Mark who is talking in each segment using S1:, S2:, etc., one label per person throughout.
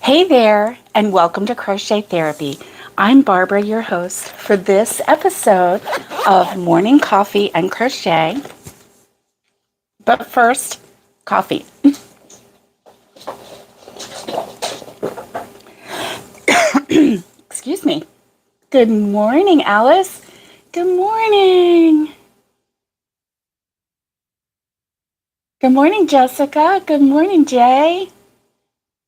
S1: Hey there, and welcome to Crochet Therapy. I'm Barbara, your host for this episode of Morning Coffee and Crochet. But first, coffee. Excuse me. Good morning, Alice. Good morning. Good morning, Jessica. Good morning, Jay.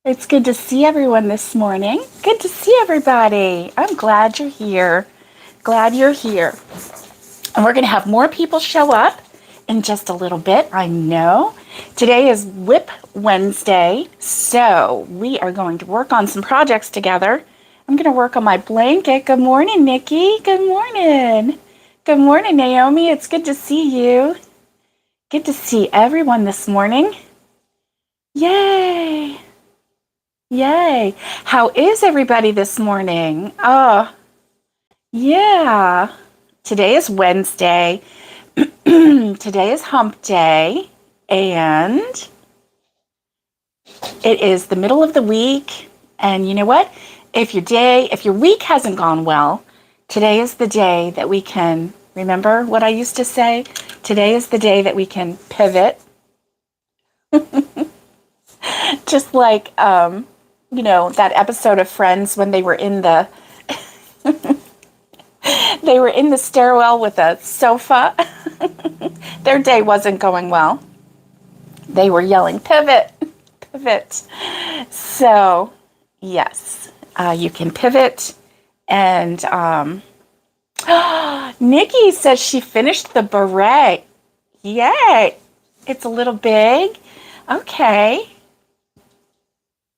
S1: It's good to see everyone this morning. Good to see everybody. I'm glad you're here. Glad you're here. And we're going to have more people show up in just a little bit, I know. Today is Wip Wednesday, so we are going to work on some projects together. I'm going to work on my blanket. Good morning, Nikki. Good morning. Good morning, Naomi. It's good to see you. Good to see everyone this morning. Yay. Yay. How is everybody this morning? Oh, yeah. Today is Wednesday. Today is hump day. And it is the middle of the week. And you know what? If your week hasn't gone well, today is the day that we can, remember what I used to say? Today is the day that we can pivot. Just like, that episode of Friends when they were in the stairwell with a sofa. Their day wasn't going well. They were yelling, pivot, pivot. So, yes, you can pivot. And Nikki says she finished the beret. Yay. It's a little big. Okay.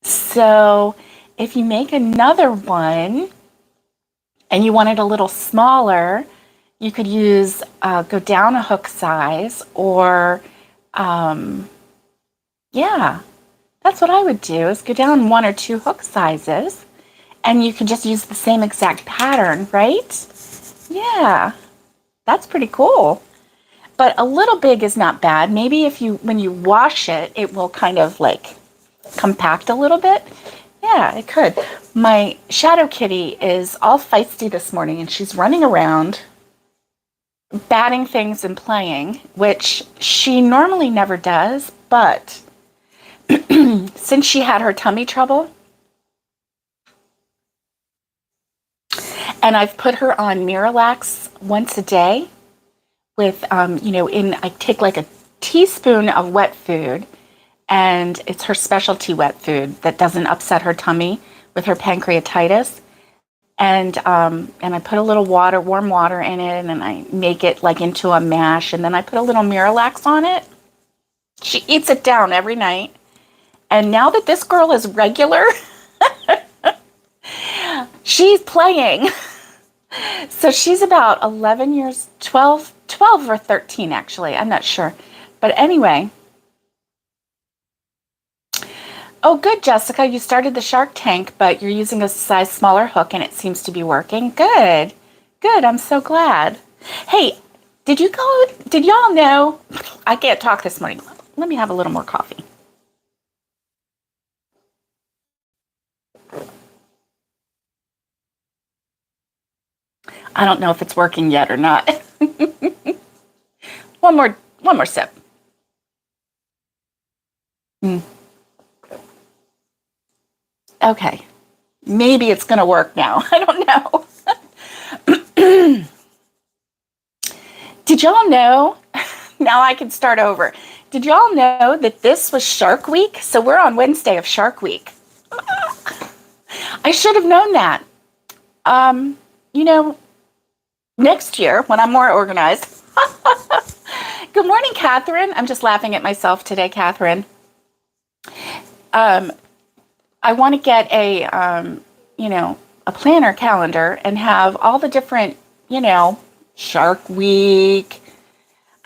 S1: So if you make another one and you want it a little smaller, you could use, go down a hook size or, that's what I would do is go down 1 or 2 hook sizes and you can just use the same exact pattern, right? Yeah, that's pretty cool. But a little big is not bad. Maybe when you wash it, it will kind of like compact a little bit. Yeah, it could. My shadow kitty is all feisty this morning and she's running around batting things and playing, which she normally never does, but since she had her tummy trouble and I've put her on Miralax once a day with, I take like a teaspoon of wet food. And it's her specialty wet food that doesn't upset her tummy with her pancreatitis. And I put a little warm water in it, and I make it like into a mash. And then I put a little Miralax on it. She eats it down every night. And now that this girl is regular, she's playing. So she's about 12 or 13 actually. I'm not sure. But anyway. Oh, good, Jessica. You started the Shark Tank, but you're using a size smaller hook and it seems to be working. Good. Good. I'm so glad. Hey, did y'all know? I can't talk this morning. Let me have a little more coffee. I don't know if it's working yet or not. One more sip. Okay. Maybe it's going to work now. I don't know. Did y'all know? Now I can start over. Did y'all know that this was Shark Week? So we're on Wednesday of Shark Week. I should have known that. Next year when I'm more organized. Good morning, Catherine. I'm just laughing at myself today, Catherine. I want to get a planner calendar and have all the different, Shark Week.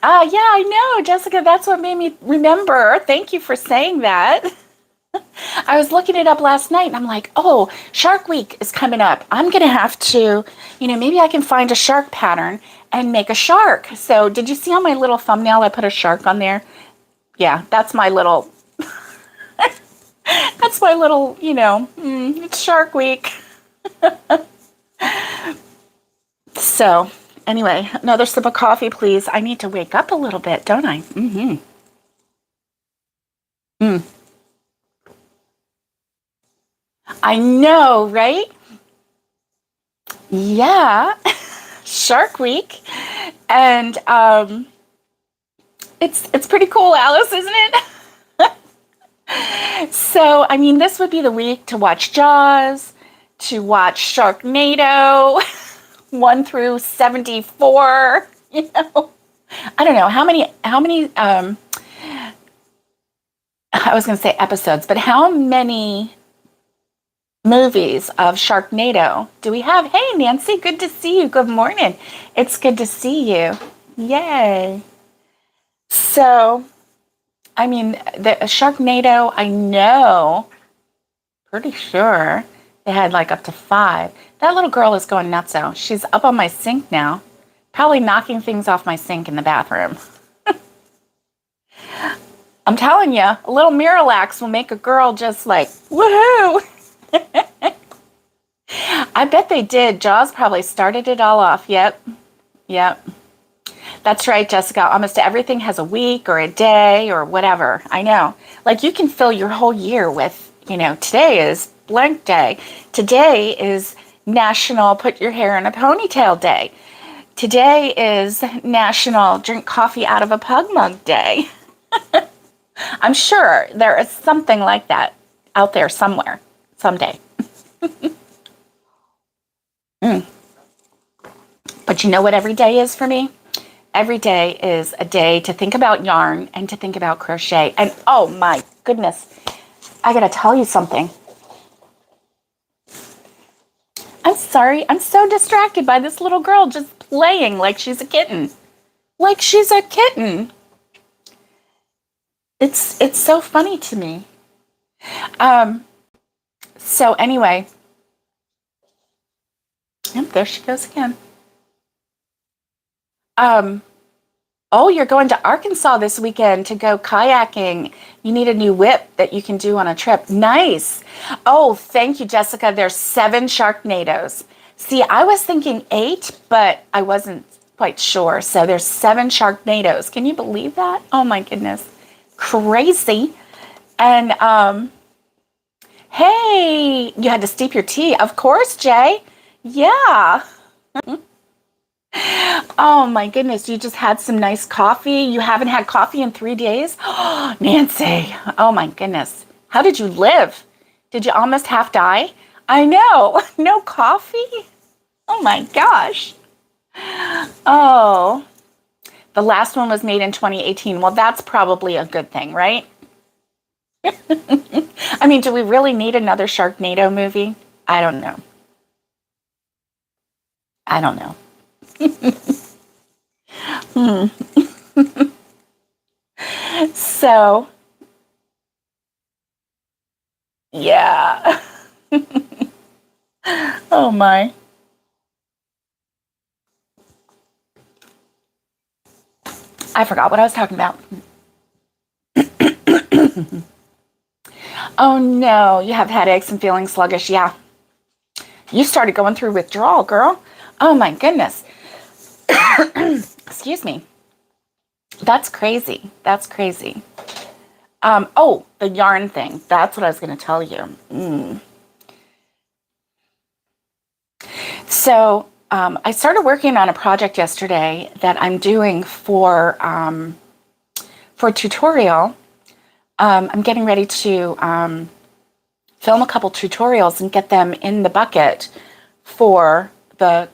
S1: Yeah, I know, Jessica, that's what made me remember. Thank you for saying that. I was looking it up last night and I'm like, oh, Shark Week is coming up. I'm going to have to, maybe I can find a shark pattern and make a shark. So did you see on my little thumbnail, I put a shark on there? Yeah, that's my little that's my little, it's Shark Week. So, anyway, another sip of coffee, please. I need to wake up a little bit, don't I? Mm-hmm. Mm. I know, right? Yeah, Shark Week, and it's pretty cool, Alice, isn't it? So, I mean, this would be the week to watch Jaws, to watch Sharknado, 1 through 74. I don't know how many I was going to say episodes, but how many movies of Sharknado do we have? Hey, Nancy, good to see you. Good morning. It's good to see you. Yay. So, I mean, the Sharknado, I know, pretty sure they had like up to 5. That little girl is going nuts though. She's up on my sink now, probably knocking things off my sink in the bathroom. I'm telling you, a little Miralax will make a girl just like, woohoo! I bet they did. Jaws probably started it all off. Yep. That's right, Jessica. Almost everything has a week or a day or whatever. I know. Like you can fill your whole year with, today is blank day. Today is National Put Your Hair in a Ponytail Day. Today is National Drink Coffee Out of a Pug Mug Day. I'm sure there is something like that out there somewhere, someday. But you know what every day is for me? Every day is a day to think about yarn and to think about crochet. And oh my goodness, I gotta tell you something. I'm sorry, I'm so distracted by this little girl just playing like she's a kitten. Like she's a kitten. It's so funny to me. So anyway, yep, there she goes again. Oh, you're going to Arkansas this weekend to go kayaking. You need a new whip that you can do on a trip. Nice. Oh, thank you, Jessica. There's 7 Sharknadoes. See, I was thinking 8, but I wasn't quite sure. So there's 7 Sharknadoes. Can you believe that? Oh my goodness. Crazy. And hey, you had to steep your tea. Of course, Jay. Yeah. Oh my goodness, you just had some nice coffee. You haven't had coffee in 3 days? Oh, Nancy, oh my goodness. How did you live? Did you almost half die? I know, no coffee? Oh my gosh. Oh, the last one was made in 2018. Well, that's probably a good thing, right? I mean, do we really need another Sharknado movie? I don't know. I don't know. So, yeah. Oh my. I forgot what I was talking about. Oh no, you have headaches and feeling sluggish. Yeah. You started going through withdrawal, girl. Oh my goodness. Excuse me. That's crazy. That's crazy. Oh, the yarn thing. That's what I was going to tell you. So I started working on a project yesterday that I'm doing for tutorial. I'm getting ready to film a couple tutorials and get them in the bucket for the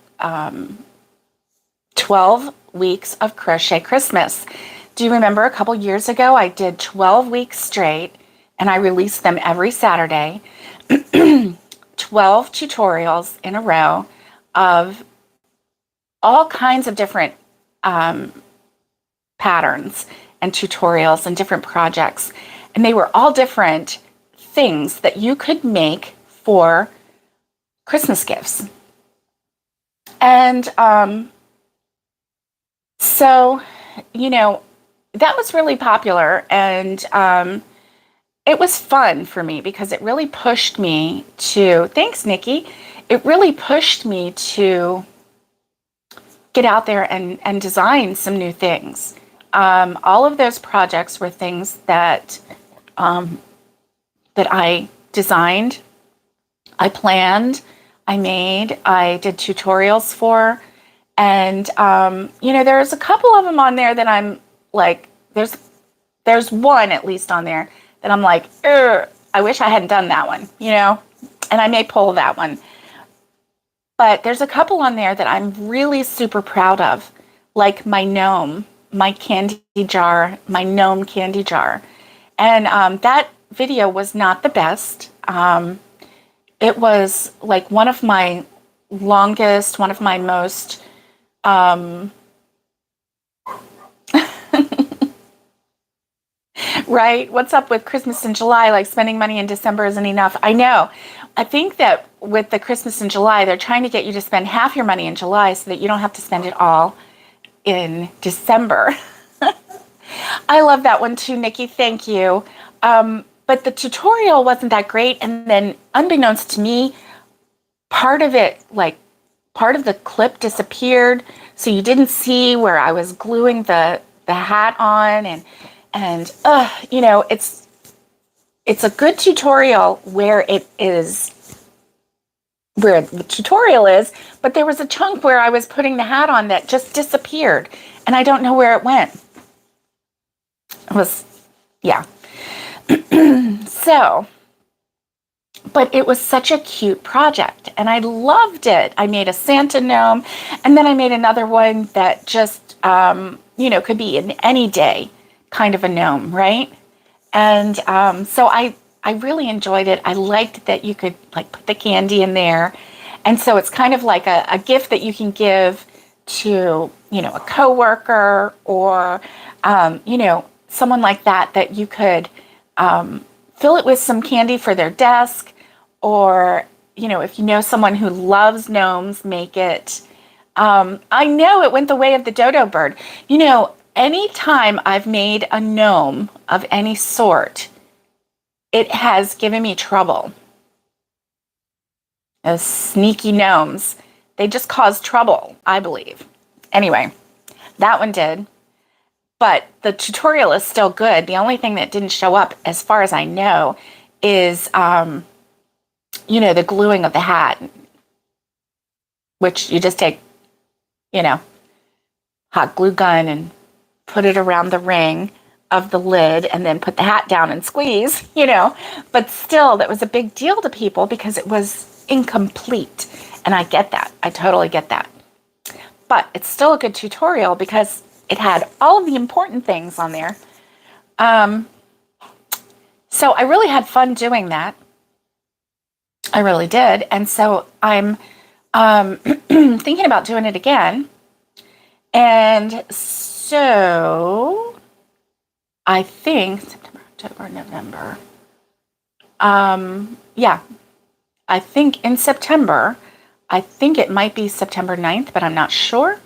S1: 12 weeks of Crochet Christmas. Do you remember a couple years ago I did 12 weeks straight and I released them every Saturday, 12 tutorials in a row of all kinds of different patterns and tutorials and different projects. And they were all different things that you could make for Christmas gifts. And so, that was really popular. And it was fun for me because it really pushed me to, thanks, Nikki. It really pushed me to get out there and design some new things. All of those projects were things that I designed, I planned, I made, I did tutorials for. And, there's a couple of them on there that I'm like, there's one at least on there that I'm like, I wish I hadn't done that one, and I may pull that one. But there's a couple on there that I'm really super proud of, like my gnome, my candy jar, my gnome candy jar. And that video was not the best. It was like one of my longest, one of my most right? What's up with Christmas in July? Like spending money in December isn't enough. I know. I think that with the Christmas in July, they're trying to get you to spend half your money in July so that you don't have to spend it all in December. I love that one too, Nikki. Thank you. But the tutorial wasn't that great. And then unbeknownst to me, part of the clip disappeared. So you didn't see where I was gluing the hat on. And it's a good tutorial where the tutorial is, but there was a chunk where I was putting the hat on that just disappeared. And I don't know where it went. It was, yeah. So, but it was such a cute project and I loved it. I made a Santa gnome and then I made another one that just, could be an any day kind of a gnome, right? And so I really enjoyed it. I liked that you could like put the candy in there. And so it's kind of like a gift that you can give to, a coworker or, someone like that you could fill it with some candy for their desk, or, if you know someone who loves gnomes, make it. I know it went the way of the dodo bird. Anytime I've made a gnome of any sort, it has given me trouble. Those sneaky gnomes, they just cause trouble, I believe. Anyway, that one did. But the tutorial is still good. The only thing that didn't show up, as far as I know, is, the gluing of the hat, which you just take, hot glue gun and put it around the ring of the lid and then put the hat down and squeeze, But still, that was a big deal to people because it was incomplete. And I get that. I totally get that. But it's still a good tutorial because it had all of the important things on there. So I really had fun doing that. I really did. And so I'm thinking about doing it again. And so I think September, October, November. I think in September, I think it might be September 9th, but I'm not sure.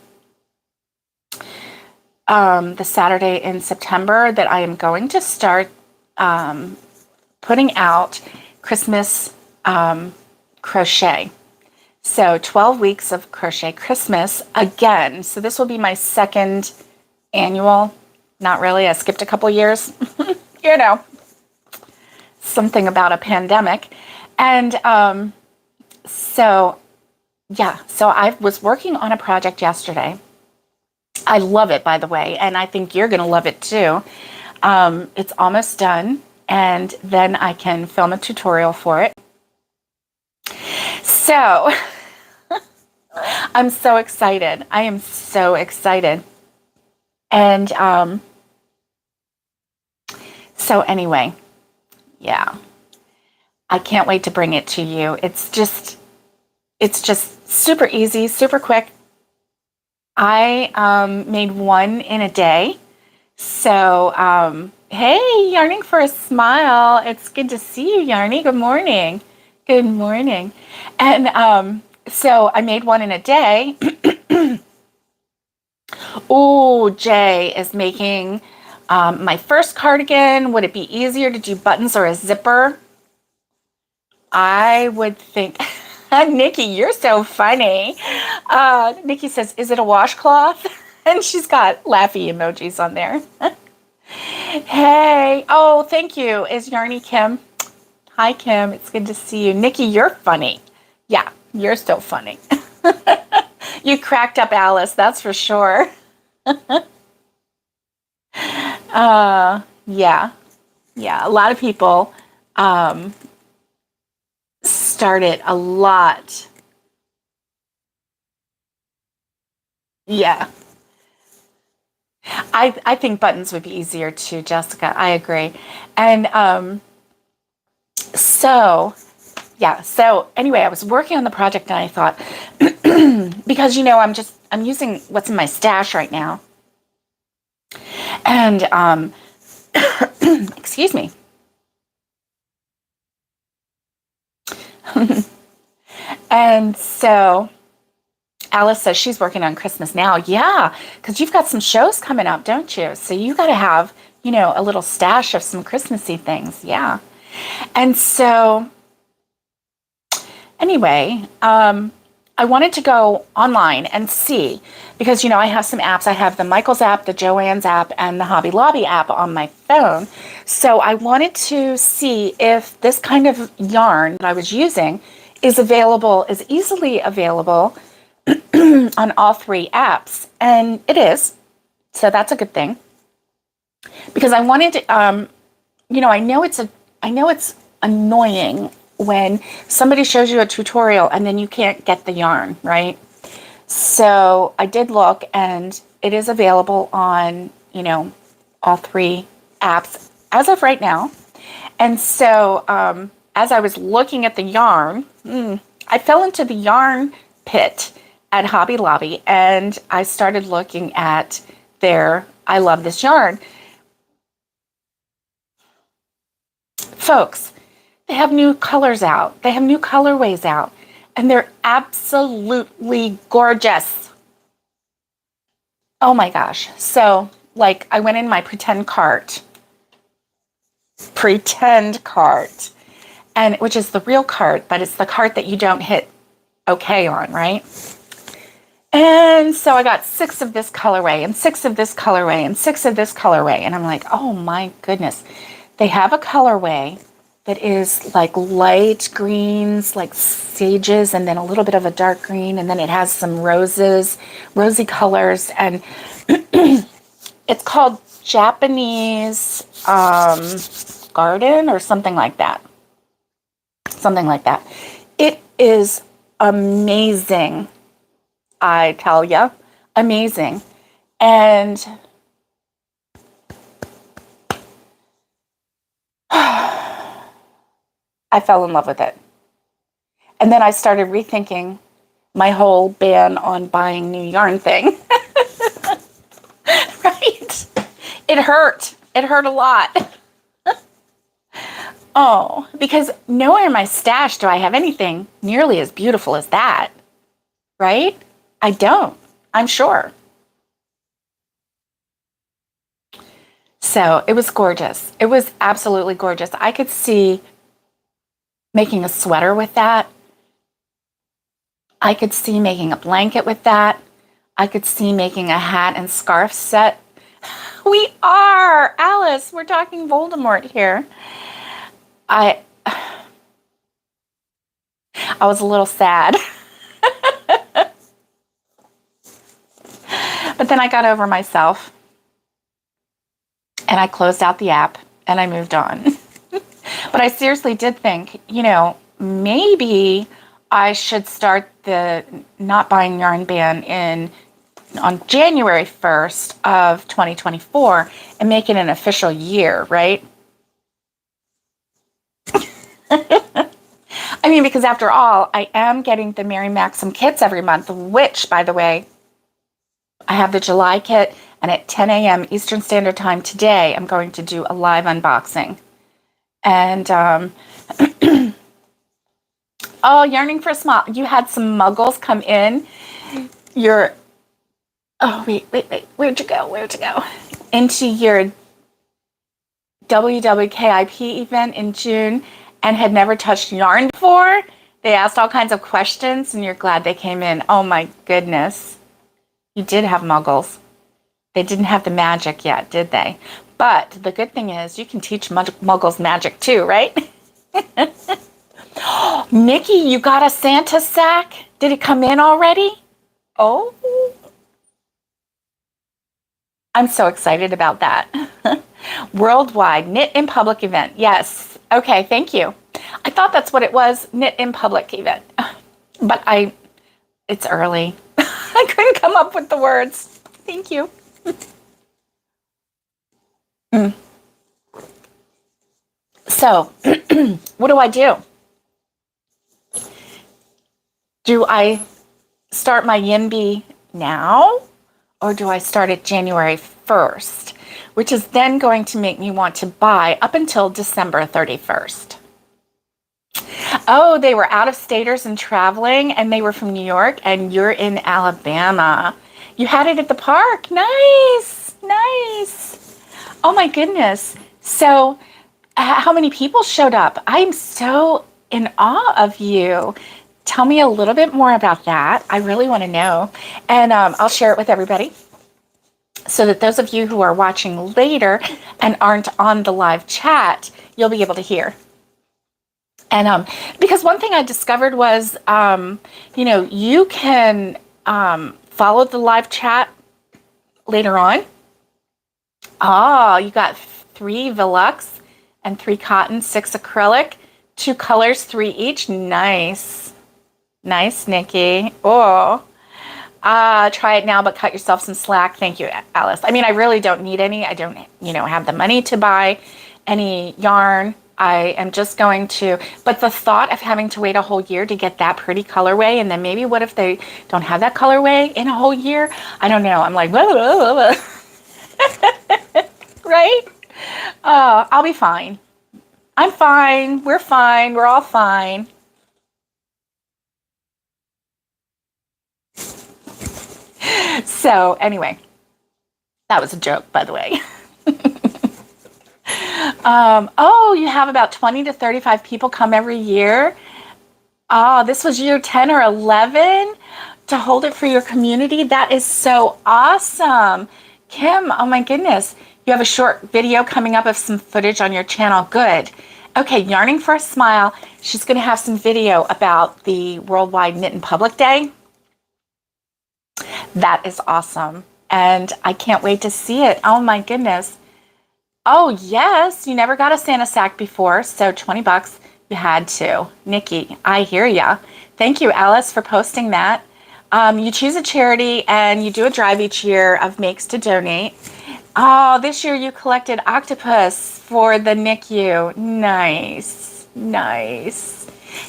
S1: The Saturday in September that I am going to start putting out Christmas crochet. So 12 weeks of Crochet Christmas again. So this will be my second annual. Not really. I skipped a couple years. Something about a pandemic. And so I was working on a project yesterday. I love it, by the way, and I think you're going to love it too. It's almost done, and then I can film a tutorial for it. So I'm so excited. I am so excited. And so anyway, yeah, I can't wait to bring it to you. It's just super easy, super quick. I made one in a day. So, hey, Yarning for a Smile. It's good to see you, Yarny. Good morning. Good morning. And so I made one in a day. Oh, Jay is making My first cardigan, would it be easier to do buttons or a zipper? I would think, Nikki, you're so funny. Nikki says, is it a washcloth? And she's got laughy emojis on there. Hey, oh, thank you. Is Yarny Kim? Hi, Kim. It's good to see you. Nikki, you're funny. Yeah, you're still funny. You cracked up Alice, that's for sure. Yeah. Yeah, a lot of people started a lot. Yeah. I think buttons would be easier too, Jessica. I agree. And so, yeah. So anyway, I was working on the project and I thought, because I'm using what's in my stash right now. And excuse me. And so Alice says she's working on Christmas now. Yeah, because you've got some shows coming up, don't you? So you got to have, a little stash of some Christmassy things. Yeah. And so anyway, I wanted to go online and see because, I have some apps. I have the Michaels app, the Joann's app, and the Hobby Lobby app on my phone. So I wanted to see if this kind of yarn that I was using is easily available on all three apps. And it is. So that's a good thing. Because I wanted to, I know it's annoying when somebody shows you a tutorial and then you can't get the yarn, right? So I did look and it is available on, all three apps as of right now. And so as I was looking at the yarn, I fell into the yarn pit at Hobby Lobby and I started looking at their I Love This Yarn. Folks, they have new colors out. They have new colorways out. And they're absolutely gorgeous. Oh my gosh. So, I went in my pretend cart, and which is the real cart, but it's the cart that you don't hit okay on, right? And so I got 6 of this colorway and 6 of this colorway and 6 of this colorway. And I'm like, oh my goodness. They have a colorway that is like light greens, like sages, and then a little bit of a dark green, and then it has some rosy colors, and it's called Japanese Garden or something like that. It is amazing, I tell ya, amazing, and I fell in love with it. And then I started rethinking my whole ban on buying new yarn thing. Right? It hurt. It hurt a lot. Oh, because nowhere in my stash do I have anything nearly as beautiful as that. Right? I don't. I'm sure. So it was gorgeous. It was absolutely gorgeous. I could see making a sweater with that. I could see making a blanket with that. I could see making a hat and scarf set. We are, Alice, we're talking Voldemort here. I was a little sad. But then I got over myself and I closed out the app and I moved on. But I seriously did think, maybe I should start the not buying yarn ban on January 1st of 2024 and make it an official year, right? I mean, because after all, I am getting the Mary Maxim kits every month, which, by the way, I have the July kit, and at 10 a.m. Eastern Standard Time today, I'm going to do a live unboxing. And, oh, Yarning for a Smile. You had some muggles come in. Oh, wait. Where'd you go? Into your WWKIP event in June and had never touched yarn before. They asked all kinds of questions, and you're glad they came in. Oh my goodness. You did have muggles. They didn't have the magic yet, did they? But the good thing is you can teach muggles magic too, right? Nikki, you got a Santa sack? Did it come in already? Oh, I'm so excited about that. Worldwide Knit in Public event. Yes. Okay, thank you. I thought that's what it was, Knit in Public event. But it's early. I couldn't come up with the words. Thank you. So, what do I do? Do I start my Yinbi now, or do I start it January 1st, which is then going to make me want to buy up until December 31st? Oh, they were out-of-staters and traveling, and they were from New York, and you're in Alabama. You had it at the park. Nice, nice. Oh my goodness. So, how many people showed up? I'm so in awe of you. Tell me a little bit more about that. I really want to know. And I'll share it with everybody so that those of you who are watching later and aren't on the live chat, you'll be able to hear. And because one thing I discovered was, you can follow the live chat later on. Oh, you got 3 Velux and 3 cotton, 6 acrylic, 2 colors, 3 each. Nice. Nice, Nikki. Oh, try it now, but cut yourself some slack. Thank you, Alice. I mean, I really don't need any. I don't, have the money to buy any yarn. I am just going to, but the thought of having to wait a whole year to get that pretty colorway, and then maybe what if they don't have that colorway in a whole year? I don't know. I'm like, blah, blah, blah, blah. Right? I'll be fine. I'm fine. We're fine. We're all fine. So anyway, that was a joke, by the way. You have about 20 to 35 people come every year. Oh, this was year 10 or 11 to hold it for your community. That is so awesome. Kim, oh my goodness. You have a short video coming up of some footage on your channel. Good. Okay, Yarning for a Smile. She's going to have some video about the Worldwide Knit in Public Day. That is awesome. And I can't wait to see it. Oh my goodness. Oh yes, you never got a Santa sack before, so $20 you had to. Nikki, I hear ya. Thank you, Alice, for posting that. You choose a charity and you do a drive each year of makes to donate. Oh, this year you collected octopus for the NICU. Nice, nice.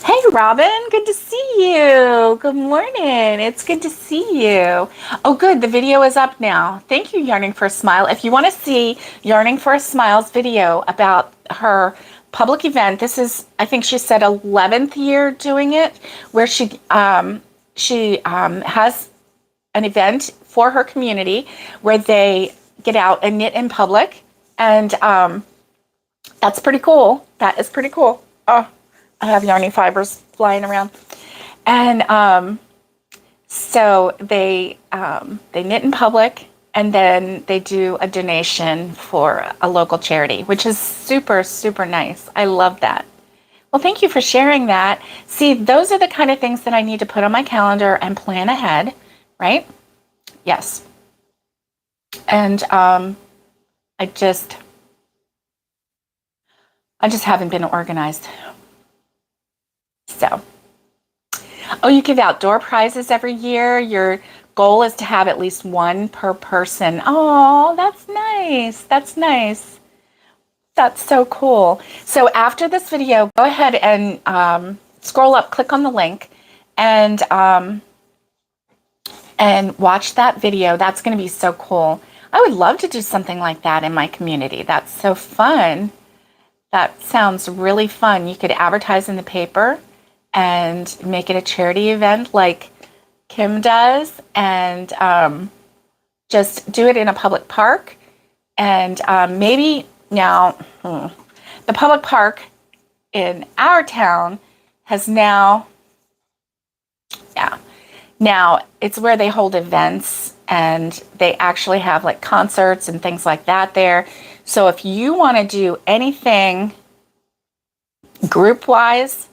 S1: Hey, Robin, good to see you. Good morning. It's good to see you. Oh, good. The video is up now. Thank you, Yarning for a Smile. If you want to see Yarning for a Smile's video about her public event, this is, I think she said 11th year doing it, where she has an event for her community where they get out and knit in public. And that's pretty cool. That is pretty cool. Oh, I have yarny fibers flying around. And so they knit in public, and then they do a donation for a local charity, which is super, super nice. I love that. Well, thank you for sharing that. See, those are the kind of things that I need to put on my calendar and plan ahead, right? Yes. And I just haven't been organized. So, oh, you give out door prizes every year. Your goal is to have at least one per person. Oh, that's nice. That's nice. That's so cool. So after this video, go ahead and scroll up, click on the link, and watch that video. That's going to be so cool. I would love to do something like that in my community. That's so fun. That sounds really fun. You could advertise in the paper and make it a charity event like Kim does, and just do it in a public park, and maybe Now, the public park in our town has now, yeah, now it's where they hold events and they actually have like concerts and things like that there. So if you want to do anything group wise,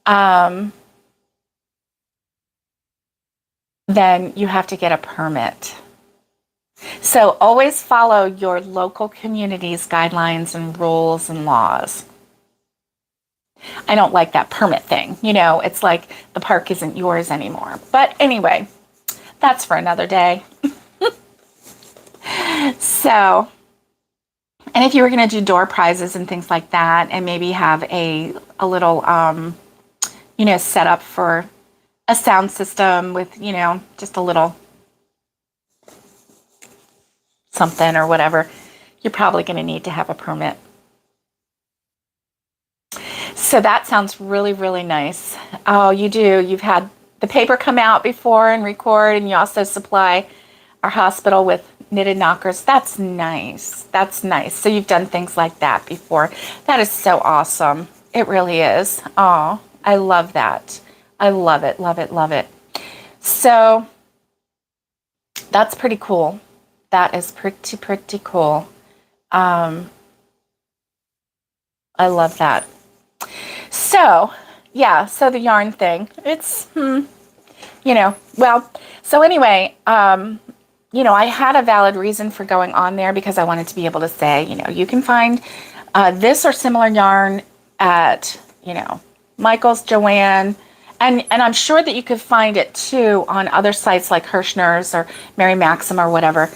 S1: then you have to get a permit. So always follow your local community's guidelines and rules and laws. I don't like that permit thing. You know, it's like the park isn't yours anymore. But anyway, that's for another day. So, and if you were going to do door prizes and things like that, and maybe have a little, you know, setup for a sound system with, you know, just a little something or whatever, you're probably going to need to have a permit. So that sounds really, really nice. Oh, you do. You've had the paper come out before and record, and you also supply our hospital with knitted knockers. That's nice. That's nice. So you've done things like that before. That is so awesome. It really is. Oh, I love that. I love it, love it, love it. So that's pretty cool. That is pretty, pretty cool. I love that. So, yeah, so the yarn thing, it's, you know, well, so anyway, you know, I had a valid reason for going on there because I wanted to be able to say, you know, you can find this or similar yarn at, you know, Michael's, Joanne, and I'm sure that you could find it too on other sites like Hirschner's or Mary Maxim or whatever.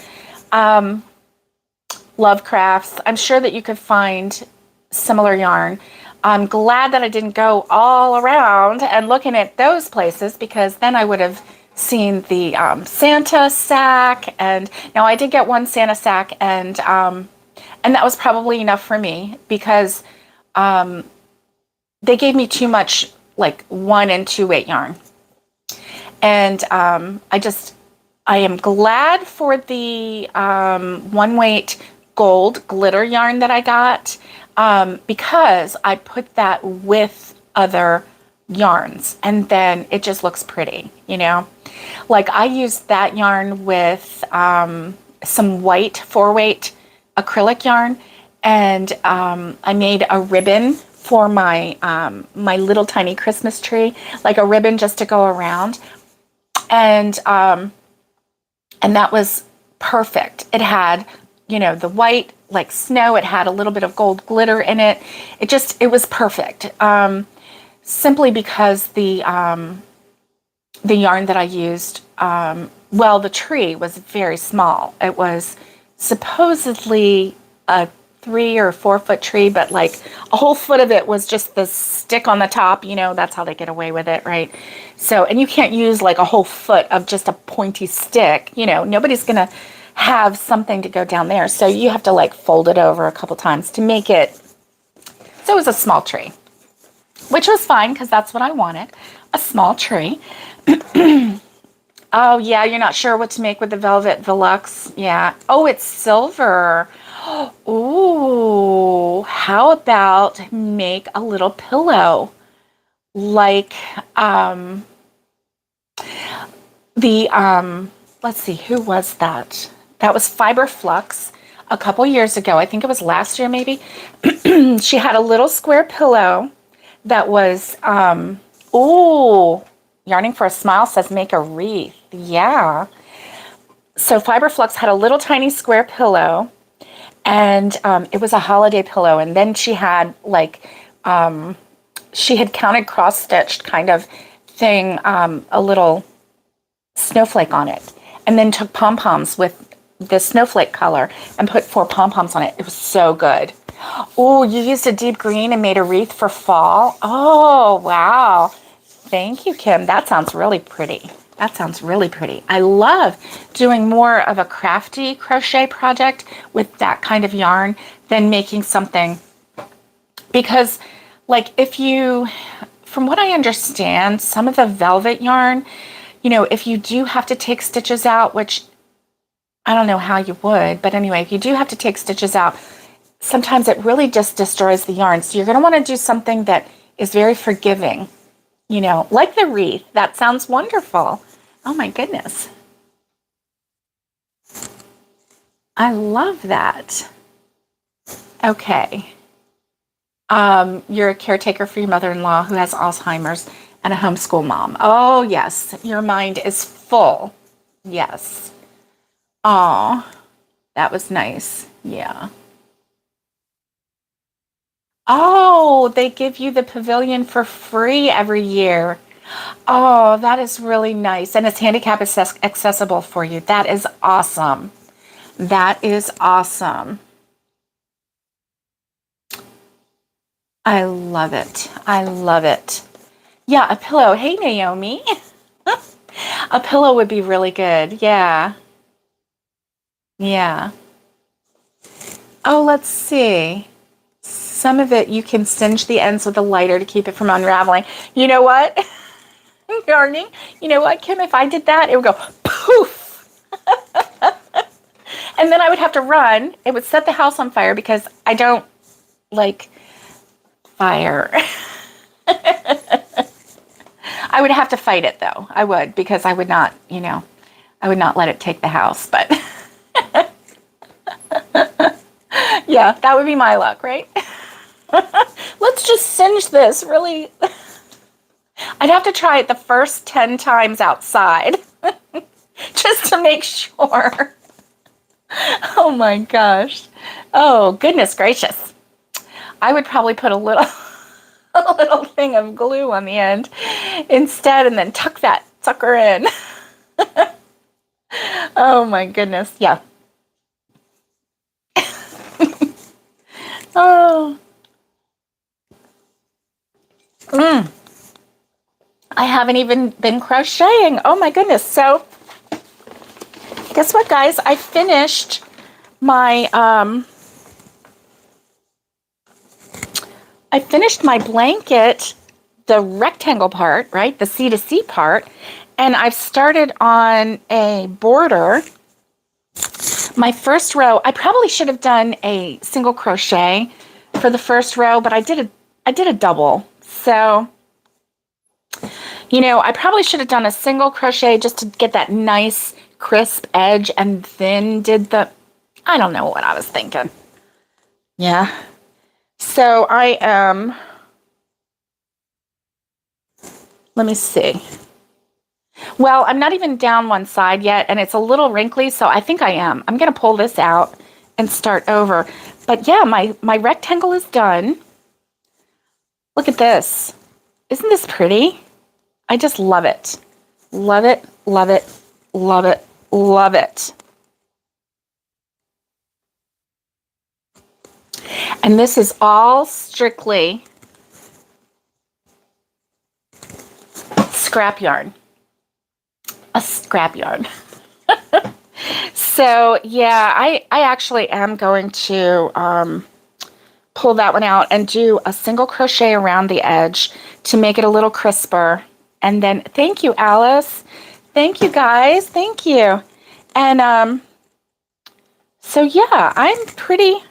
S1: Lovecrafts, I'm sure that you could find similar yarn. I'm glad that I didn't go all around and looking at those places, because then I would have seen the Santa sack. And now I did get one Santa sack, and that was probably enough for me, because they gave me too much like 1 and 2 weight yarn. And I am glad for the 1 weight gold glitter yarn that I got, because I put that with other yarns, and then it just looks pretty, you know. Like I used that yarn with some white 4-weight acrylic yarn, and I made a ribbon for my my little tiny Christmas tree, like a ribbon just to go around, and that was perfect. It had, you know, the white like snow. It had a little bit of gold glitter in it. It was perfect. Simply because the yarn that I used, well, the tree was very small. It was supposedly a 3 or 4 foot tree, but like a whole foot of it was just the stick on the top. You know, that's how they get away with it, right? So, and you can't use like a whole foot of just a pointy stick. You know, nobody's gonna have something to go down there. So you have to like fold it over a couple times to make it. So it was a small tree, which was fine because that's what I wanted, a small tree. Oh yeah, you're not sure what to make with the Velvet Velux. Yeah. Oh, it's silver. Ooh, how about make a little pillow like let's see, who was that? That was Fiber Flux a couple years ago. I think it was last year maybe. She had a little square pillow that was ooh, Yarning for a Smile says make a wreath. Yeah. So Fiber Flux had a little tiny square pillow, and it was a holiday pillow. And then she had like, she had counted cross-stitched kind of thing, a little snowflake on it. And then took pom-poms with the snowflake color and put 4 pom-poms on it. It was so good. Oh, you used a deep green and made a wreath for fall? Oh, wow. Thank you, Kim. That sounds really pretty. That sounds really pretty. I love doing more of a crafty crochet project with that kind of yarn than making something, because like if you, from what I understand, some of the velvet yarn, you know, if you do have to take stitches out, which I don't know how you would, but anyway, if you do have to take stitches out, sometimes it really just destroys the yarn. So you're going to want to do something that is very forgiving, you know, like the wreath. That sounds wonderful. Oh my goodness. I love that. Okay. You're a caretaker for your mother-in-law who has Alzheimer's and a homeschool mom. Oh, yes. Your mind is full. Yes. Oh, that was nice. Yeah. Oh, they give you the pavilion for free every year. Oh, that is really nice. And it's handicap accessible for you. That is awesome. That is awesome. I love it. I love it. Yeah, a pillow. Hey, Naomi. A pillow would be really good. Yeah. Yeah. Oh, let's see. Some of it you can singe the ends with a lighter to keep it from unraveling. You know what? Gardening. You know what, Kim? If I did that, it would go poof. And then I would have to run. It would set the house on fire because I don't like fire. I would have to fight it though. I would, because I would not, you know, I would not let it take the house. But yeah, that would be my luck, right? Let's just singe this really. I'd have to try it the first 10 times outside just to make sure. Oh my gosh. Oh, goodness gracious. I would probably put a little thing of glue on the end instead and then tuck that sucker in. Oh my goodness. Yeah. Oh. I haven't even been crocheting. Oh my goodness. So guess what, guys? I finished my blanket, the rectangle part, right? The C to C part. And I've started on a border. My first row, I probably should have done a single crochet for the first row, but I did a double. So, you know, I probably should have done a single crochet just to get that nice crisp edge and then did I don't know what I was thinking. Yeah. So I am, let me see. Well, I'm not even down one side yet, and it's a little wrinkly, so I think I am. I'm going to pull this out and start over. But yeah, my rectangle is done. Look at this. Isn't this pretty? I just love it. Love it, love it, love it, love it. And this is all strictly scrap yarn. A scrap yarn. So yeah, I actually am going to pull that one out and do a single crochet around the edge to make it a little crisper. And then, thank you, Alice. Thank you, guys. Thank you. And so yeah, I'm pretty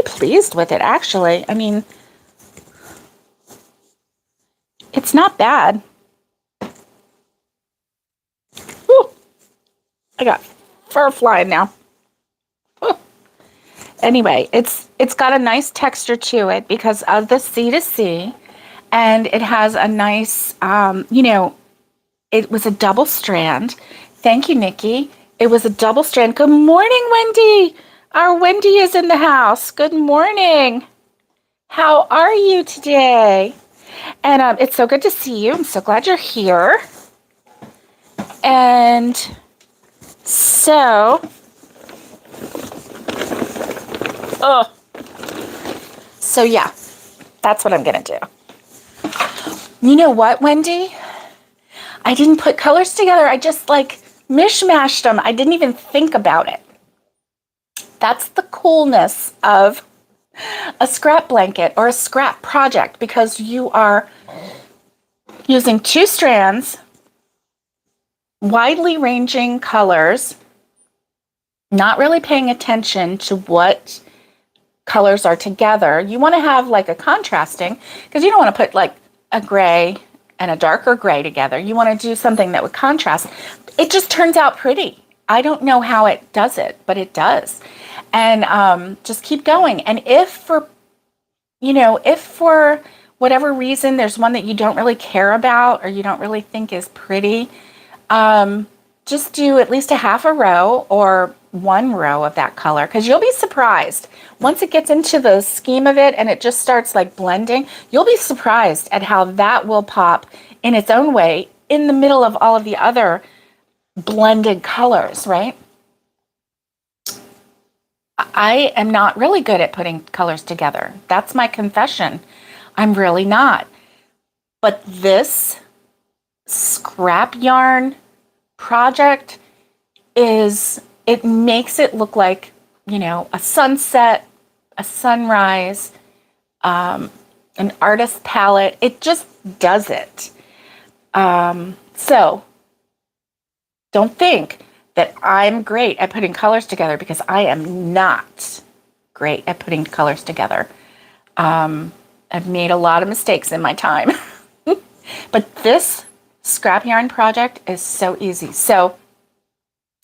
S1: pleased with it, actually. I mean, it's not bad. Whew. I got fur flying now. Whew. Anyway, it's got a nice texture to it because of the C to C, and it has a nice, you know, it was a double strand. Thank you, Nikki. It was a double strand. Good morning, Wendy. Our Wendy is in the house. Good morning. How are you today? And it's so good to see you. I'm so glad you're here. And so, so yeah, that's what I'm going to do. You know what, Wendy? I didn't put colors together. I just like mishmashed them. I didn't even think about it. That's the coolness of a scrap blanket or a scrap project, because you are using 2 strands, widely ranging colors, not really paying attention to what colors are together, you want to have like a contrasting, because you don't want to put like a gray and a darker gray together. You want to do something that would contrast. It just turns out pretty. I don't know how it does it, but it does. And just keep going. And if for whatever reason there's one that you don't really care about or you don't really think is pretty, just do at least a half a row or one row of that color, because you'll be surprised once it gets into the scheme of it and it just starts like blending. You'll be surprised at how that will pop in its own way in the middle of all of the other blended colors, right? I am not really good at putting colors together. That's my confession. I'm really not. But this scrap yarn project it makes it look like, a sunset, a sunrise, an artist palette. It just does it. So don't think that I'm great at putting colors together, because I am not great at putting colors together. I've made a lot of mistakes in my time. But this scrap yarn project is so easy. So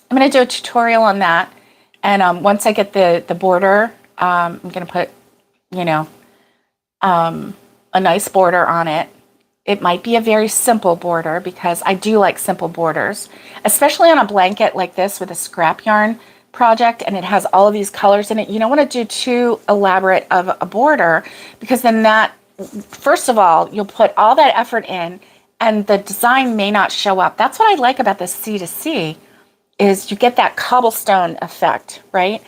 S1: I'm going to do a tutorial on that. And once I get the border, I'm going to put, a nice border on it. It might be a very simple border, because I do like simple borders, especially on a blanket like this with a scrap yarn project and it has all of these colors in it. You don't want to do too elaborate of a border, because then first of all, you'll put all that effort in and the design may not show up. That's what I like about the C to C, is you get that cobblestone effect, right?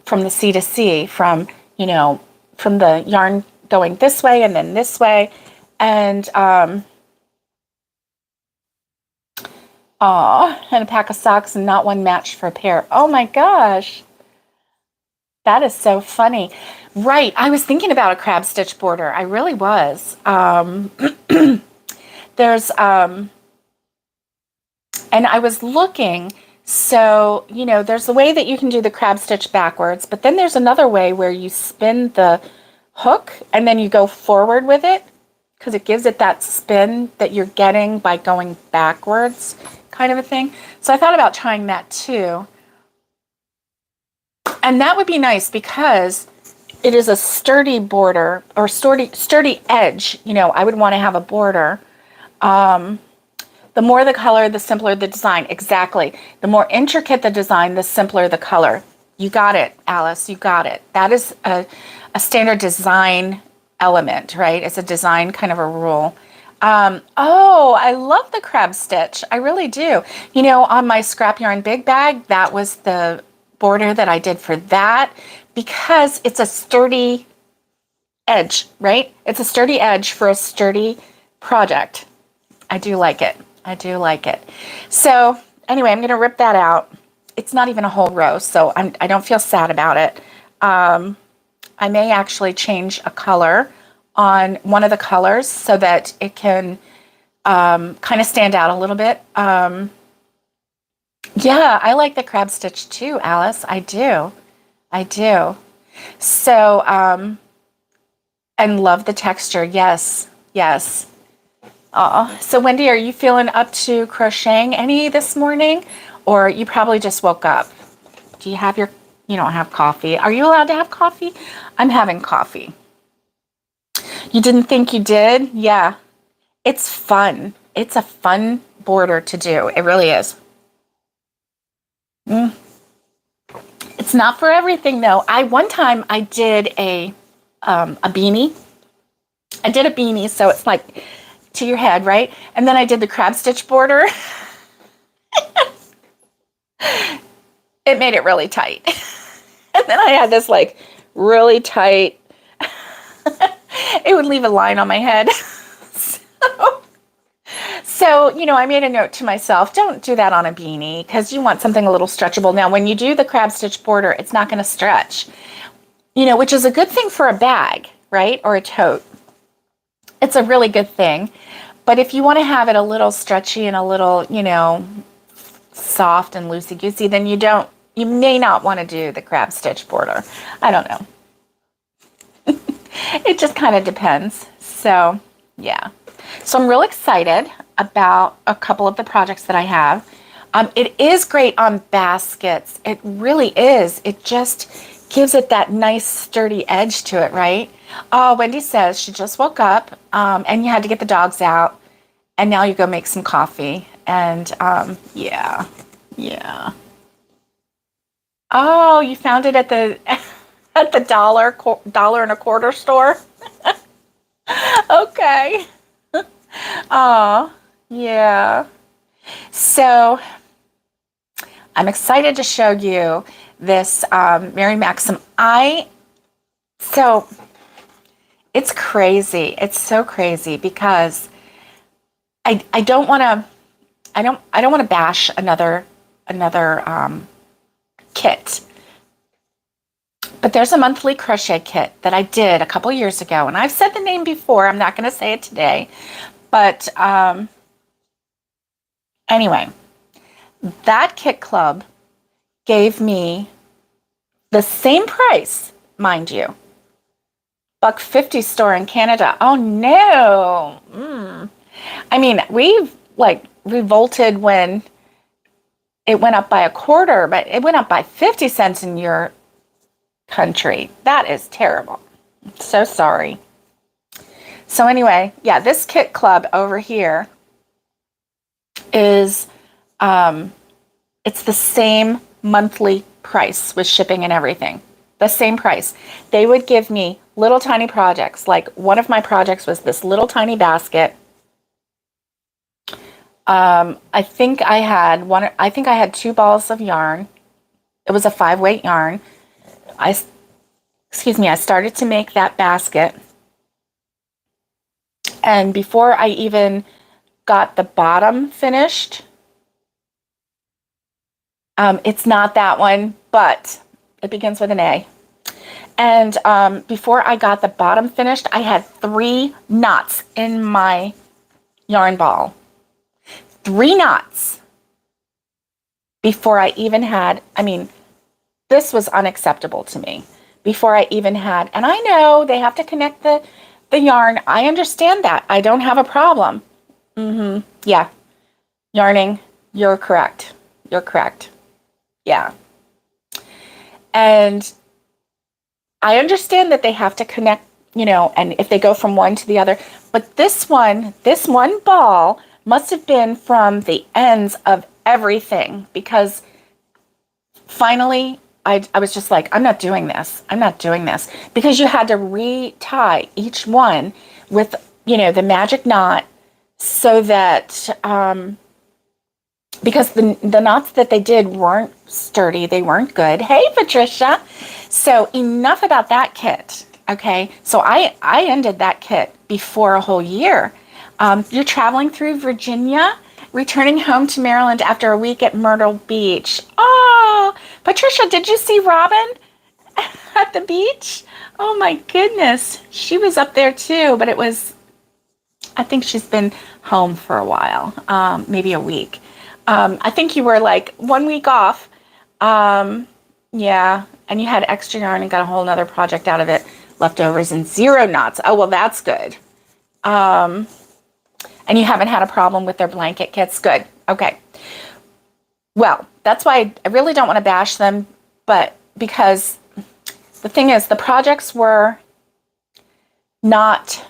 S1: From the C to C, from the yarn going this way and then this way. And and a pack of socks and not one matched for a pair. Oh my gosh. That is so funny. Right. I was thinking about a crab stitch border. I really was. There's and I was looking, so there's a way that you can do the crab stitch backwards, but then there's another way where you spin the hook and then you go forward with it, because it gives it that spin that you're getting by going backwards, kind of a thing. So I thought about trying that too. And that would be nice, because it is a sturdy border, or sturdy edge. I would want to have a border. The more the color, the simpler the design. Exactly. The more intricate the design, the simpler the color. You got it, Alice. You got it. That is a standard design element, right? It's a design kind of a rule. Oh, I love the crab stitch. I really do. On my scrap yarn big bag, that was the border that I did for that, because it's a sturdy edge, right? It's a sturdy edge for a sturdy project. I do like it. I do like it. So anyway, I'm going to rip that out. It's not even a whole row, so I don't feel sad about it. I may actually change a color on one of the colors so that it can kind of stand out a little bit. Yeah, I like the crab stitch too, Alice. I do. I do. So, and love the texture. Yes, yes. Oh, so Wendy, are you feeling up to crocheting any this morning? Or you probably just woke up? Do you have you don't have coffee. Are you allowed to have coffee? I'm having coffee. You didn't think you did? Yeah. It's fun. It's a fun border to do. It really is. It's not for everything though. One time I did a beanie. I did a beanie, so it's like to your head, right? And then I did the crab stitch border. It made it really tight. And then I had this like really tight, it would leave a line on my head. So, I made a note to myself, don't do that on a beanie, because you want something a little stretchable. Now, when you do the crab stitch border, it's not going to stretch, which is a good thing for a bag, right? Or a tote. It's a really good thing. But if you want to have it a little stretchy and a little, soft and loosey-goosey, then you may not want to do the crab stitch border. I don't know. It just kind of depends. So, yeah. So I'm real excited about a couple of the projects that I have. It is great on baskets. It really is. It just gives it that nice sturdy edge to it, right? Oh, Wendy says she just woke up and you had to get the dogs out and now you go make some coffee. And yeah, yeah. Oh, you found it at the at the dollar and a quarter store? Okay. Oh, yeah. So I'm excited to show you this Mary Maxim. So it's crazy. It's so crazy because I don't want to I don't want to bash another kit. But there's a monthly crochet kit that I did a couple years ago, and I've said the name before. I'm not going to say it today, but anyway, that kit club gave me the same price, mind you. $1.50 store in Canada. Oh no. I mean, we've like revolted when it went up by a quarter, but it went up by 50 cents in your country. That is terrible. So sorry. So anyway, yeah, this kit club over here is it's the same monthly price with shipping and everything. The same price. They would give me little tiny projects. Like one of my projects was this little tiny basket. I think I had 2 balls of yarn. It was a 5-weight yarn. I started to make that basket. And before I even got the bottom finished, it's not that one, but it begins with an A. And before I got the bottom finished, I had 3 knots in my yarn ball. 3 knots before I even had, this was unacceptable to me. Before I even had, and I know they have to connect the yarn. I understand that. I don't have a problem. Yeah. Yarning, you're correct. You're correct. Yeah. And I understand that they have to connect, and if they go from one to the other, but this one ball must have been from the ends of everything, because finally I was just like, I'm not doing this, because you had to retie each one with, the magic knot, so that, because the knots that they did weren't sturdy, they weren't good. Hey, Patricia. So enough about that kit, okay? So I ended that kit before a whole year. You're traveling through Virginia, returning home to Maryland after a week at Myrtle Beach. Oh, Patricia, did you see Robin at the beach? Oh my goodness. She was up there too, but I think she's been home for a while, maybe a week. I think you were like 1 week off. Yeah, and you had extra yarn and got a whole nother project out of it, leftovers and 0 knots. Oh, well, that's good. And you haven't had a problem with their blanket kits. Good. Okay. Well, that's why I really don't want to bash them, but because the thing is, the projects were not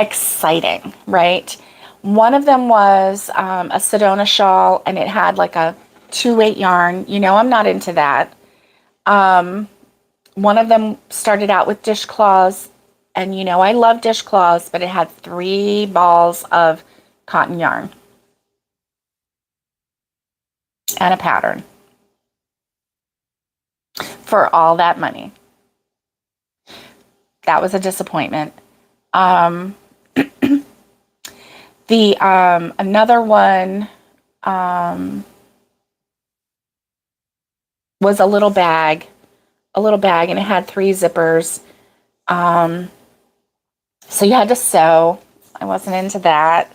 S1: exciting, right? One of them was a Sedona shawl, and it had like a 2-weight yarn. I'm not into that. One of them started out with dishcloths, and I love dishcloths, but it had 3 balls of cotton yarn and a pattern for all that money. That was a disappointment. Another one was a little bag, and it had 3 zippers. So you had to sew. I wasn't into that.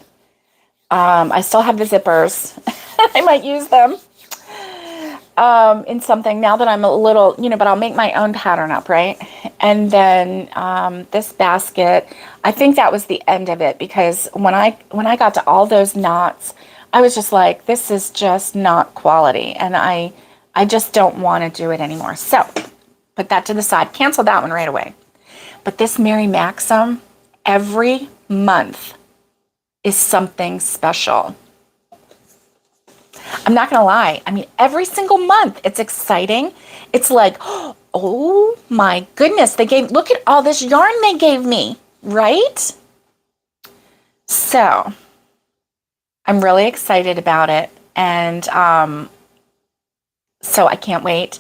S1: I still have the zippers. I might use them. in something now that I'm a little, but I'll make my own pattern up, right? And then this basket, I think that was the end of it, because when I got to all those knots, I was just like, this is just not quality, and I just don't want to do it anymore. So put that to the side, cancel that one right away. But this Mary Maxim, every month is something special. I'm not going to lie. I mean, every single month, it's exciting. It's like, oh my goodness, look at all this yarn they gave me, right? So I'm really excited about it. And so I can't wait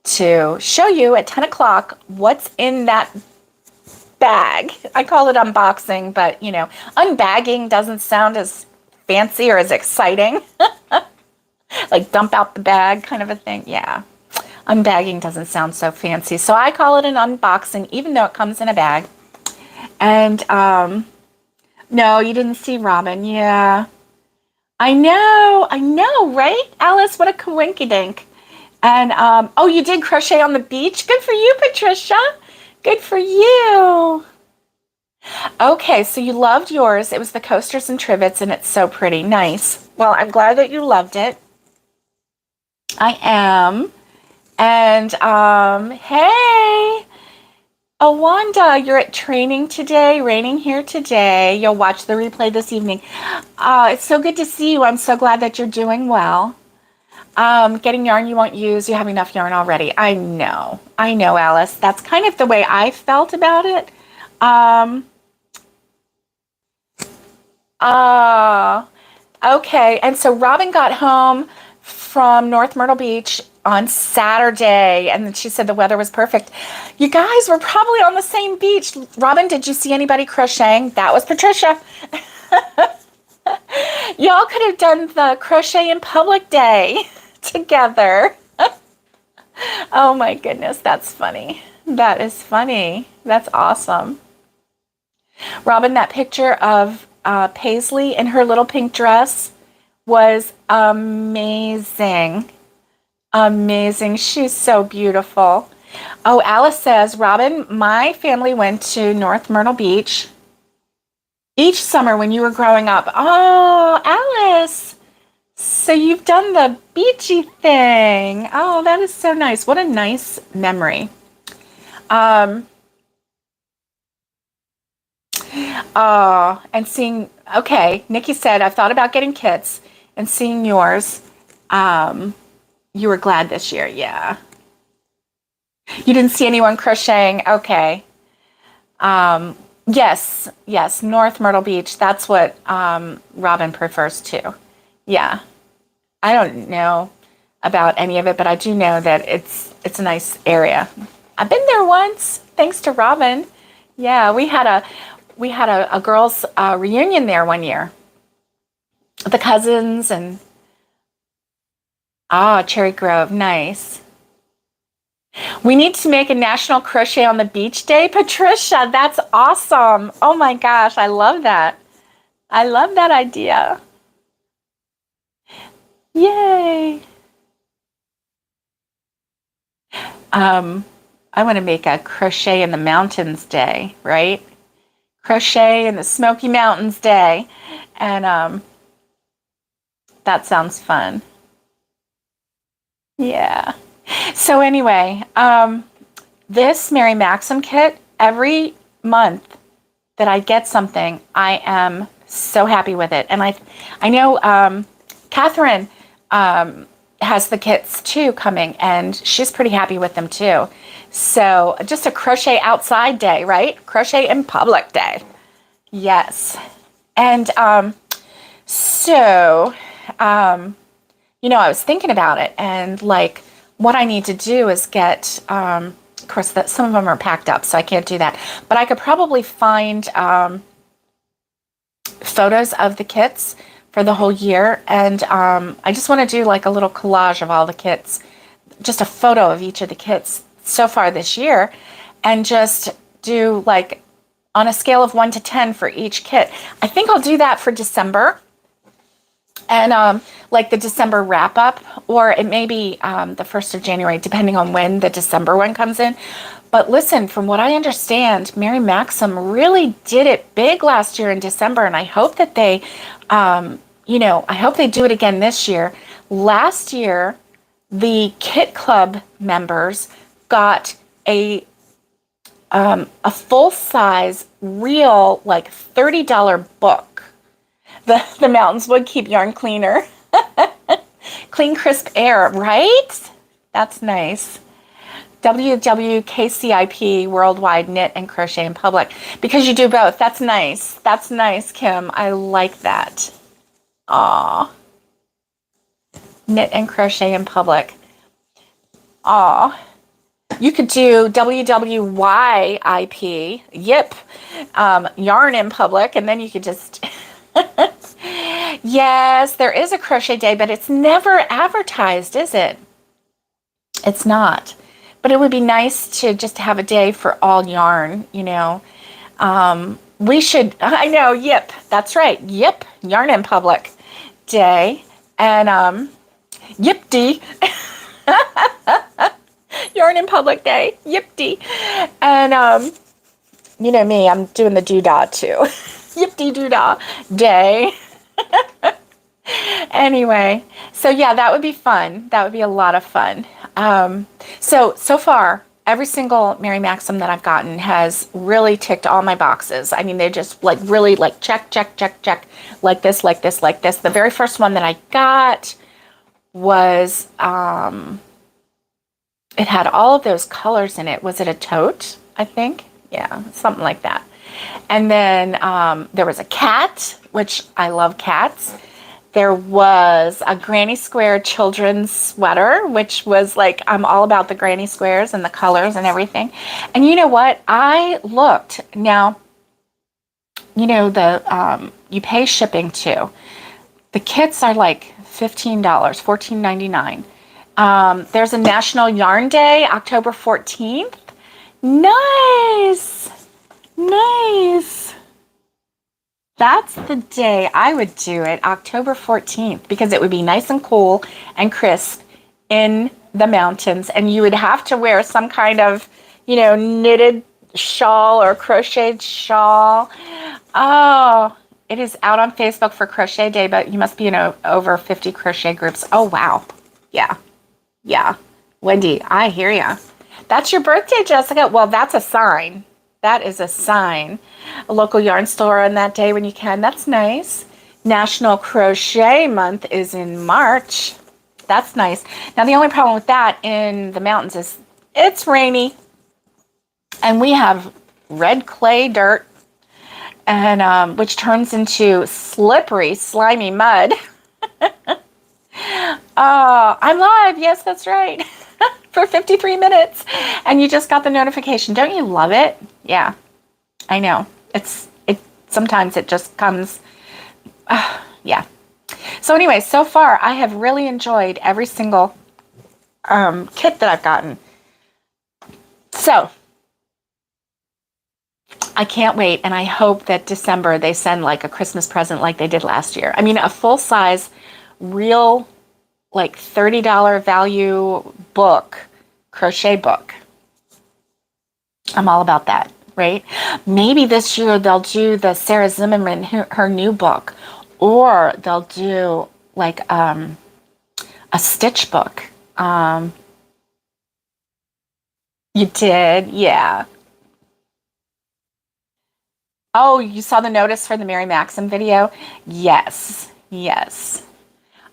S1: to show you at 10 o'clock what's in that bag. I call it unboxing, but unbagging doesn't sound as fancy or as exciting. Like dump out the bag kind of a thing. Yeah. Unbagging doesn't sound so fancy. So I call it an unboxing, even though it comes in a bag. And no, you didn't see Robin. Yeah. I know, right? Alice, what a coinkydink. And oh, you did crochet on the beach? Good for you, Patricia. Good for you. Okay, so you loved yours. It was the coasters and trivets, and it's so pretty. Nice. Well, I'm glad that you loved it. I am. And hey, Awanda, you're at training today, raining here today. You'll watch the replay this evening. It's so good to see you. I'm so glad that you're doing well. Getting yarn you won't use. You have enough yarn already. I know, Alice. That's kind of the way I felt about it. Okay. And so Robin got home from North Myrtle Beach on Saturday, and then she said the weather was perfect. You guys were probably on the same beach. Robin, did you see anybody crocheting? That was Patricia. Y'all could have done the crochet in public day together. Oh my goodness, that's funny. That is funny. That's awesome. Robin, that picture of Paisley in her little pink dress was amazing. Amazing. She's so beautiful. Oh, Alice says, Robin, my family went to North Myrtle Beach each summer when you were growing up. Oh, Alice. So you've done the beachy thing. Oh, that is so nice. What a nice memory. And seeing, okay, Nikki said, I've thought about getting kits, and seeing yours, you were glad this year. Yeah. You didn't see anyone crocheting. Okay. Yes, North Myrtle Beach. That's what Robin prefers too. Yeah. I don't know about any of it, but I do know that it's a nice area. I've been there once, thanks to Robin. Yeah, we had a girls' reunion there one year. The cousins and Cherry Grove, nice. We need to make a National Crochet on the Beach Day. Patricia, that's awesome. Oh my gosh, I love that. I love that idea. Yay. I want to make a Crochet in the Mountains Day, right? Crochet in the Smoky Mountains Day. And that sounds fun. Yeah. So anyway, this Mary Maxim kit, every month that I get something, I am so happy with it. And I know Catherine has the kits too coming, and she's pretty happy with them too. So just a crochet outside day, right? Crochet in public day. Yes. And so I was thinking about it, and like what I need to do is get, of course, that some of them are packed up, so I can't do that. But I could probably find photos of the kits for the whole year, and I just want to do like a little collage of all the kits, just a photo of each of the kits so far this year, and just do like on a scale of 1 to 10 for each kit. I think I'll do that for December. And like the December wrap up, or it may be the 1st of January, depending on when the December one comes in. But listen, from what I understand, Mary Maxim really did it big last year in December, and I hope that they, I hope they do it again this year. Last year, the Kit Club members got a full size, real, like $30 book. The mountains would keep yarn cleaner. Clean, crisp air, right? That's nice. WWKCIP, Worldwide Knit and Crochet in Public. Because you do both. That's nice. That's nice, Kim. I like that. Aw. Knit and Crochet in Public. Aw. You could do WWYIP, Yip, Yarn in Public, and then you could just... Yes, there is a crochet day, but it's never advertised, is it? It's not. But it would be nice to just have a day for all yarn, you know. We should, I know, Yip, that's right, Yip, Yarn in Public Day, and Yip-dee, Yarn in Public Day, Yip-dee, and you know me, I'm doing the doodah too, Yip-dee-doodah Day. Anyway, so yeah, that would be fun. That would be a lot of fun. So far, every single Mary Maxim that I've gotten has really ticked all my boxes. I mean, they just like really like check, check, check, check, like this, like this, like this. The very first one that I got was, it had all of those colors in it. Was it a tote? I think. Yeah, something like that. And then there was a cat, which I love cats. There was a granny square children's sweater, which was like, I'm all about the granny squares and the colors and everything. And you know what? I looked. Now, you know, you pay shipping too. The kits are like $15, $14.99. There's a National Yarn Day, October 14th. Nice. Nice. That's the day I would do it, October 14th, because it would be nice and cool and crisp in the mountains. And you would have to wear some kind of, you know, knitted shawl or crocheted shawl. Oh, it is out on Facebook for Crochet Day, but you must be in over 50 crochet groups. Oh, wow. Yeah. Yeah. Wendy, I hear ya. That's your birthday, Jessica. Well, that's a sign. That is a sign. A local yarn store on that day when you can. That's nice. National Crochet Month is in March. That's nice. Now, the only problem with that in the mountains is it's rainy. And we have red clay dirt, and which turns into slippery, slimy mud. Oh, I'm live. Yes, that's right. For 53 minutes. And you just got the notification. Don't you love it? Yeah, I know. Sometimes it just comes. Yeah. So anyway, so far I have really enjoyed every single kit that I've gotten. So I can't wait, and I hope that December they send like a Christmas present like they did last year. I mean, a full-size, real, like $30 value book, crochet book. I'm all about that, right? Maybe this year they'll do the Sarah Zimmerman, her new book, or they'll do like a stitch book. You did? Yeah. Oh, you saw the notice for the Mary Maxim video? Yes. Yes.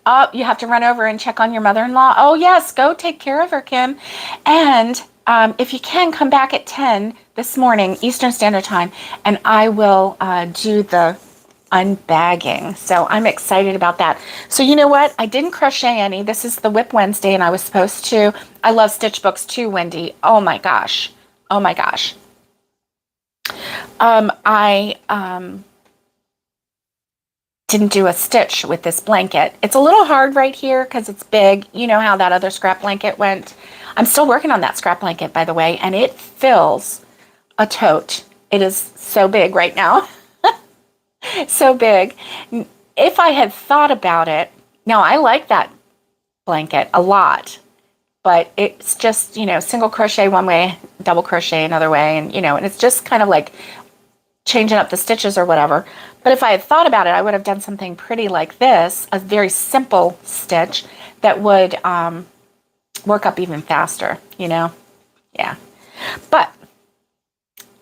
S1: Oh, you have to run over and check on your mother-in-law? Oh, yes. Go take care of her, Kim. And if you can, come back at 10 this morning, Eastern Standard Time, and I will do the unbagging. So I'm excited about that. So you know what? I didn't crochet any. This is the Wip Wednesday, and I was supposed to. I love stitch books too, Wendy. Oh, my gosh. Oh, my gosh. I didn't do a stitch with this blanket. It's a little hard right here because it's big. You know how that other scrap blanket went. I'm still working on that scrap blanket, by the way, and it fills a tote. It is so big right now. So big. if I had thought about it, now I like that blanket a lot, but it's just, single crochet one way, double crochet another way, and it's just kind of like changing up the stitches or whatever. But if I had thought about it, I would have done something pretty like this, a very simple stitch that would work up even faster, Yeah. But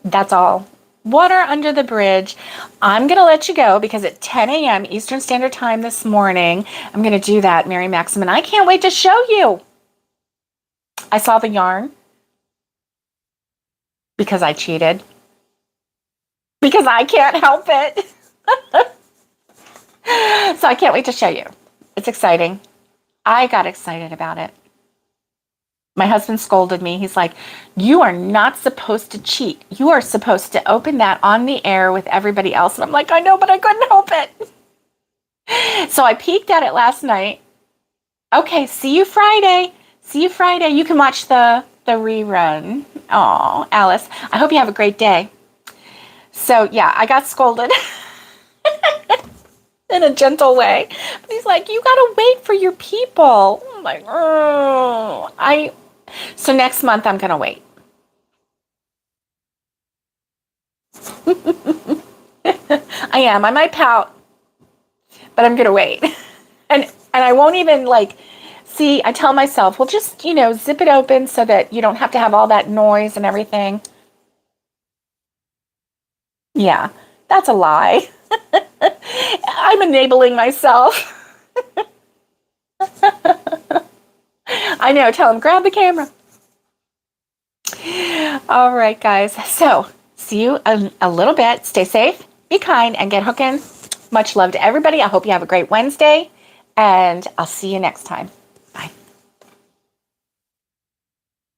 S1: that's all. Water under the bridge. I'm going to let you go because at 10 a.m. Eastern Standard Time this morning, I'm going to do that, Mary Maxim, and I can't wait to show you. I saw the yarn because I cheated. Because I can't help it. So I can't wait to show you. It's exciting. I got excited about it. My husband scolded me. He's like, you are not supposed to cheat. You are supposed to open that on the air with everybody else. And I'm like, I know, but I couldn't help it. So I peeked at it last night. Okay, see you Friday. See you Friday. You can watch the rerun. Oh, Alice, I hope you have a great day. So yeah, I got scolded in a gentle way. But he's like, you got to wait for your people. I'm like, oh, so next month I'm going to wait. I am. I might pout, but I'm going to wait. And I won't even see, I tell myself, well, just, zip it open so that you don't have to have all that noise and everything. Yeah, that's a lie. I'm enabling myself. I know, tell him, grab the camera. All right, guys. So, see you in a little bit. Stay safe, be kind, and get hooking. Much love to everybody. I hope you have a great Wednesday, and I'll see you next time. Bye.